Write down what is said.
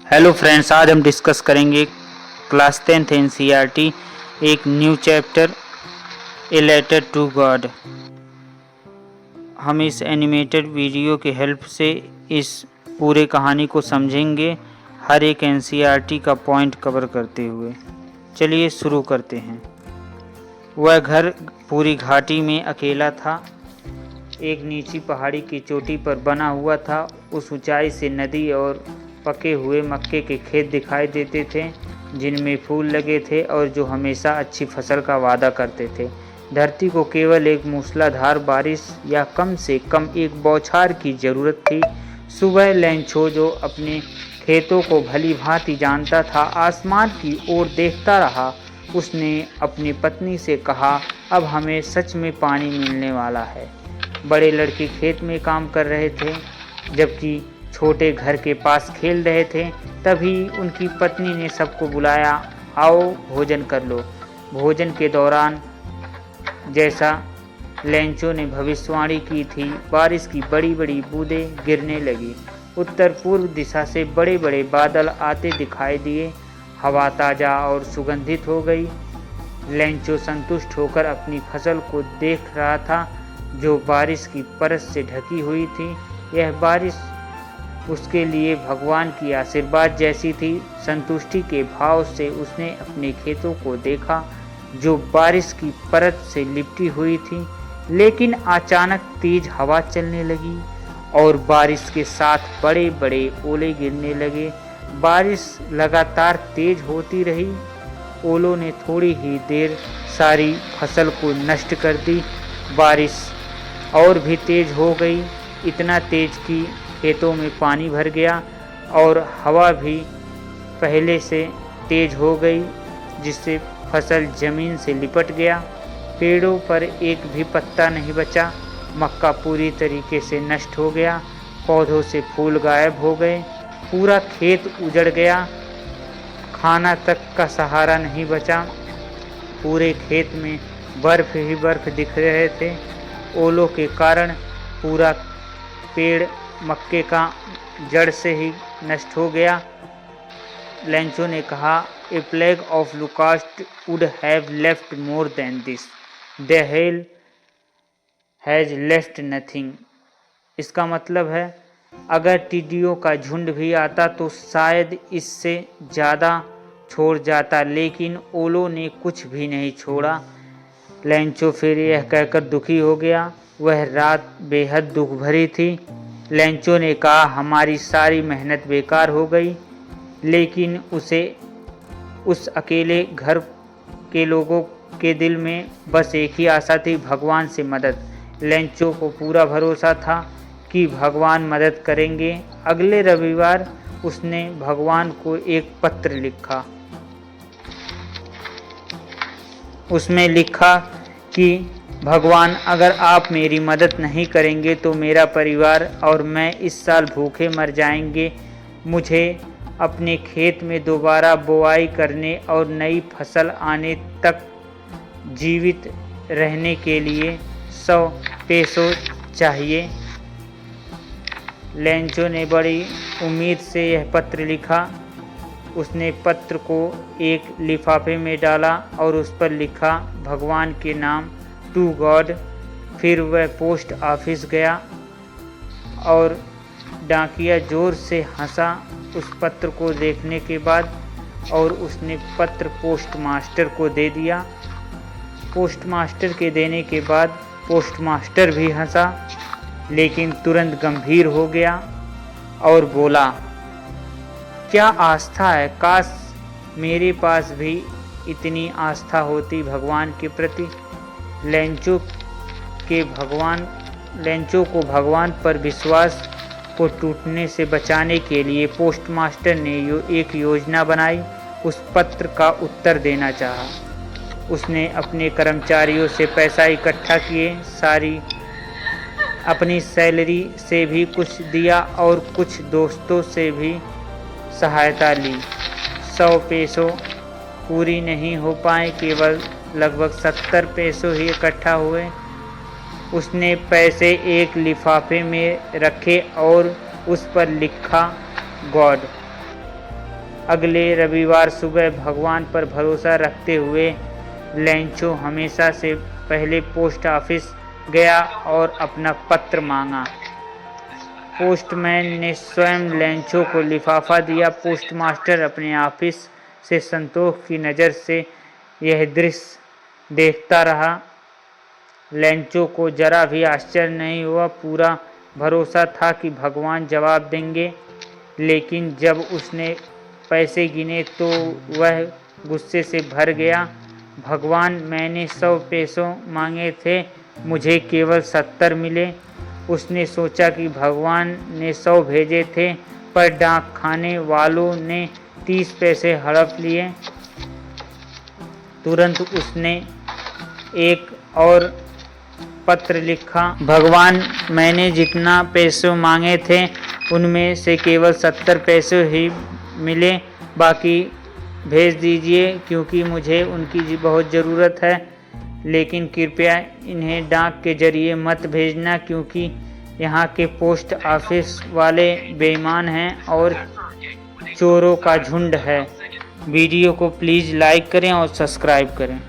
Hello friends, आज हम discuss करेंगे क्लास 10th एनसीईआरटी एक new chapter a letter to God. हम इस एनिमेटेड वीडियो के हेल्प से इस पूरे कहानी को समझेंगे, हर एक एनसीईआरटी का पॉइंट कवर करते हुए। चलिए शुरू करते हैं। वह घर पूरी घाटी में अकेला था। एक नीची पहाड़ी की चोटी पर बना हुआ था। उस ऊंचाई से नदी और पके हुए मक्के के खेत दिखाई देते थे, जिनमें फूल लगे थे और जो हमेशा अच्छी फसल का वादा करते थे। धरती को केवल एक मूसलाधार बारिश या कम से कम एक बौछार की जरूरत थी। सुबह लेंचो, जो अपने खेतों को भली भांति जानता था, आसमान की ओर देखता रहा। उसने अपनी पत्नी से कहा, अब हमें सच में पानी मिलने वाला है। बड़े लड़के खेत में काम कर रहे थे, जबकि छोटे घर के पास खेल रहे थे। तभी उनकी पत्नी ने सबको बुलाया, आओ भोजन कर लो। भोजन के दौरान, जैसा लेंचो ने भविष्यवाणी की थी, बारिश की बड़ी बड़ी बूंदें गिरने लगी। उत्तर पूर्व दिशा से बड़े बड़े बादल आते दिखाई दिए। हवा ताज़ा और सुगंधित हो गई। लेंचो संतुष्ट होकर अपनी फसल को देख रहा था, जो बारिश की परत से ढकी हुई थी। यह बारिश उसके लिए भगवान की आशीर्वाद जैसी थी। संतुष्टि के भाव से उसने अपने खेतों को देखा, जो बारिश की परत से लिपटी हुई थी। लेकिन अचानक तेज हवा चलने लगी और बारिश के साथ बड़े बड़े ओले गिरने लगे। बारिश लगातार तेज होती रही। ओलों ने थोड़ी ही देर सारी फसल को नष्ट कर दी। बारिश और भी तेज हो गई, इतना तेज कि खेतों में पानी भर गया और हवा भी पहले से तेज हो गई, जिससे फसल जमीन से लिपट गया। पेड़ों पर एक भी पत्ता नहीं बचा। मक्का पूरी तरीके से नष्ट हो गया। पौधों से फूल गायब हो गए। पूरा खेत उजड़ गया। खाना तक का सहारा नहीं बचा। पूरे खेत में बर्फ ही बर्फ दिख रहे थे। ओलों के कारण पूरा पेड़ मक्के का जड़ से ही नष्ट हो गया। लेंचो ने कहा, a plague of locust would have left more than this, the hail has left nothing. इसका मतलब है, अगर टिड्डियों का झुंड भी आता तो शायद इससे ज़्यादा छोड़ जाता, लेकिन ओलों ने कुछ भी नहीं छोड़ा। लेंचो फिर यह कहकर दुखी हो गया। वह रात बेहद दुख भरी थी। लेंचो ने कहा, हमारी सारी मेहनत बेकार हो गई। लेकिन उसे उस अकेले घर के लोगों के दिल में बस एक ही आशा थी, भगवान से मदद। लेंचो को पूरा भरोसा था कि भगवान मदद करेंगे। अगले रविवार उसने भगवान को एक पत्र लिखा। उसमें लिखा कि भगवान, अगर आप मेरी मदद नहीं करेंगे तो मेरा परिवार और मैं इस साल भूखे मर जाएंगे। मुझे अपने खेत में दोबारा बुआई करने और नई फसल आने तक जीवित रहने के लिए 100 पैसों चाहिए। लेंचो ने बड़ी उम्मीद से यह पत्र लिखा। उसने पत्र को एक लिफाफे में डाला और उस पर लिखा, भगवान के नाम, टू गॉड। फिर वह पोस्ट ऑफिस गया और डाकिया जोर से हंसा उस पत्र को देखने के बाद, और उसने पत्र पोस्टमास्टर को दे दिया। पोस्टमास्टर के देने के बाद पोस्टमास्टर भी हंसा, लेकिन तुरंत गंभीर हो गया और बोला, क्या आस्था है, काश मेरे पास भी इतनी आस्था होती भगवान के प्रति। लेंचो को भगवान पर विश्वास को टूटने से बचाने के लिए पोस्टमास्टर ने एक योजना बनाई। उस पत्र का उत्तर देना चाहा। उसने अपने कर्मचारियों से पैसा इकट्ठा किए, सारी अपनी सैलरी से भी कुछ दिया और कुछ दोस्तों से भी सहायता ली। 100 पैसों पूरी नहीं हो पाए, केवल लगभग 70 पैसों ही इकट्ठा हुए। उसने पैसे एक लिफाफे में रखे और उस पर लिखा, गॉड। अगले रविवार सुबह भगवान पर भरोसा रखते हुए लेंचो हमेशा से पहले पोस्ट ऑफिस गया और अपना पत्र मांगा। पोस्टमैन ने स्वयं लेंचो को लिफाफा दिया। पोस्टमास्टर अपने ऑफिस से संतोष की नज़र से यह दृश्य देखता रहा। लेंचो को जरा भी आश्चर्य नहीं हुआ। पूरा भरोसा था कि भगवान जवाब देंगे, लेकिन जब उसने पैसे गिने तो वह गुस्से से भर गया। भगवान, मैंने 100 पैसे मांगे थे, मुझे केवल 70 मिले। उसने सोचा कि भगवान ने 100 भेजे थे, पर डाक खाने वालों ने 30 पैसे हड़प लिए। तुरंत उसने एक और पत्र लिखा, भगवान, मैंने जितना पैसे मांगे थे उनमें से केवल 70 पैसे ही मिले, बाकी भेज दीजिए क्योंकि मुझे उनकी बहुत ज़रूरत है, लेकिन कृपया इन्हें डाक के जरिए मत भेजना क्योंकि यहाँ के पोस्ट ऑफिस वाले बेईमान हैं और चोरों का झुंड है। वीडियो को प्लीज़ लाइक करें और सब्सक्राइब करें।